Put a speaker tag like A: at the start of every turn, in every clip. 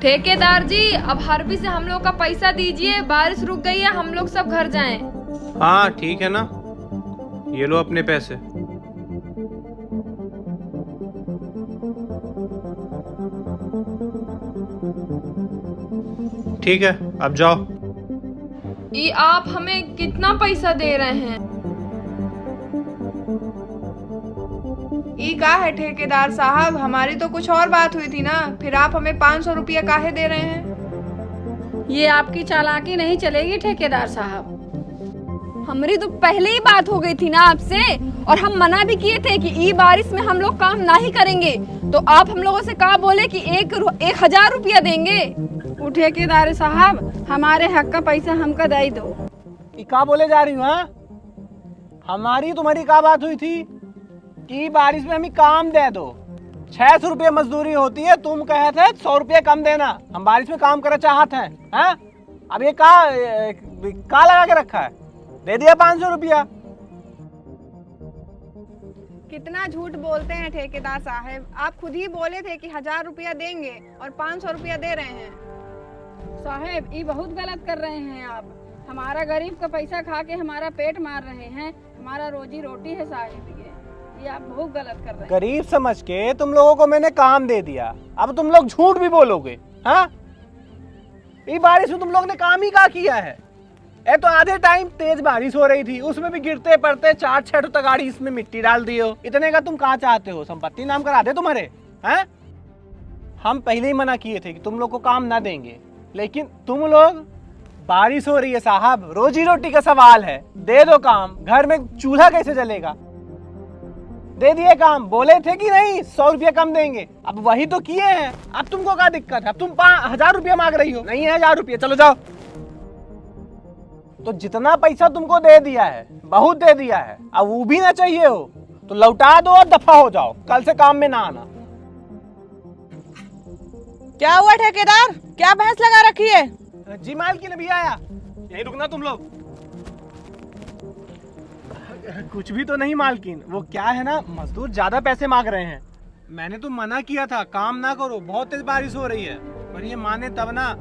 A: ठेकेदार जी, अब हरबी से हम लोग का पैसा दीजिए, बारिश रुक गई है, हम लोग सब घर जाएं।
B: हाँ ठीक है ना, ये लो अपने पैसे। ठीक है, अब जाओ।
A: ये आप हमें कितना पैसा दे रहे हैं?
C: ई का है ठेकेदार साहब, हमारी तो कुछ और बात हुई थी ना, फिर आप हमें 500 रुपया काहे दे रहे हैं?
D: ये आपकी चालाकी नहीं चलेगी ठेकेदार साहब। हमारी तो पहले ही बात हो गई थी ना आपसे, और हम मना भी किए थे कि ई बारिश में हम लोग काम नहीं करेंगे, तो आप हम लोगों से कहा बोले कि 1000 रुपया देंगे। वो ठेकेदार साहब, हमारे हक का पैसा हमका दे दो।
E: क्या बोले जा रही हूँ? हाँ, हमारी तुम्हारी क्या बात हुई थी कि बारिश में हमें काम दे दो। 600 रुपये मजदूरी होती है, तुम कहे थे 100 रुपये कम देना, हम बारिश में काम करना चाहते हैं। हाँ? अब ये का लगा के रखा है, दे दिया 500 रुपया।
C: कितना झूठ बोलते हैं ठेकेदार साहब, आप खुद ही बोले थे कि 1000 रुपया देंगे और 500 रुपया दे रहे हैं।
D: साहब, ये बहुत गलत कर रहे हैं आप। हमारा गरीब का पैसा खा के हमारा पेट मार रहे हैं, हमारा रोजी रोटी है साहब, ये आप बहुत गलत कर रहे हैं।
E: गरीब समझ के तुम लोगों को मैंने काम दे दिया, अब तुम लोग झूठ भी बोलोगे? हाँ, ये बारिश में तुम लोग ने काम ही क्या किया है? तो आधे टाइम तेज बारिश हो रही थी, उसमें भी गिरते पड़ते 4-6 तो गाड़ी इसमें मिट्टी डाल दी हो। इतने का तुम कहाँ चाहते हो? संपत्ति नाम करा दे तुम्हारे। हैं? हम पहले ही मना किए थे कि तुम लोग को काम ना देंगे, लेकिन तुम लोग, बारिश हो रही है साहब, रोजी रोटी का सवाल है, दे दो काम। घर में चूल्हा कैसे जलेगा? दे दिए काम, बोले थे कि नहीं 100 रुपया कम देंगे, अब वही तो किए हैं। अब तुमको क्या दिक्कत है? अब तुम 1000 रुपया मांग रही हो। नहीं है 1000 रुपया, चलो जाओ। तो जितना पैसा तुमको दे दिया है, बहुत दे दिया है, अब वो भी ना चाहिए हो तो लौटा दो और दफा हो जाओ, कल से काम में ना आना।
F: क्या हुआ ठेकेदार, क्या बहस लगा रखी है?
E: जी मालकिन अभी आया, यही रुकना तुम लोग। कुछ भी तो नहीं मालकिन, वो क्या है ना, मजदूर ज्यादा पैसे मांग रहे हैं। मैंने तो मना किया था काम ना करो, बहुत तेज बारिश हो रही है, पर ये माने तब ना।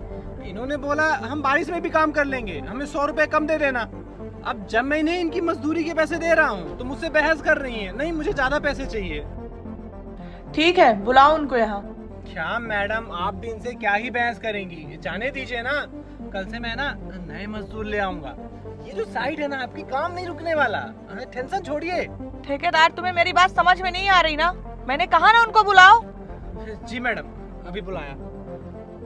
E: इन्होंने बोला हम बारिश में भी काम कर लेंगे, हमें 100 रुपए कम दे देना। अब जब मैं इन्हें इनकी मजदूरी के पैसे दे रहा हूँ तो मुझसे बहस कर रही है, नहीं मुझे ज्यादा पैसे चाहिए।
F: ठीक है, बुलाओ उनको यहाँ।
E: क्या मैडम, आप भी इनसे क्या ही बहस करेंगी? जाने दीजिए ना, कल से मैं ना नए मजदूर ले आऊंगा। ये जो साइड है ना आपकी, काम नहीं रुकने वाला, टेंशन छोड़िए।
F: ठेकेदार, तुम्हें मेरी बात समझ में नहीं आ रही ना? मैंने कहा ना उनको बुलाओ।
E: जी मैडम, अभी बुलाया।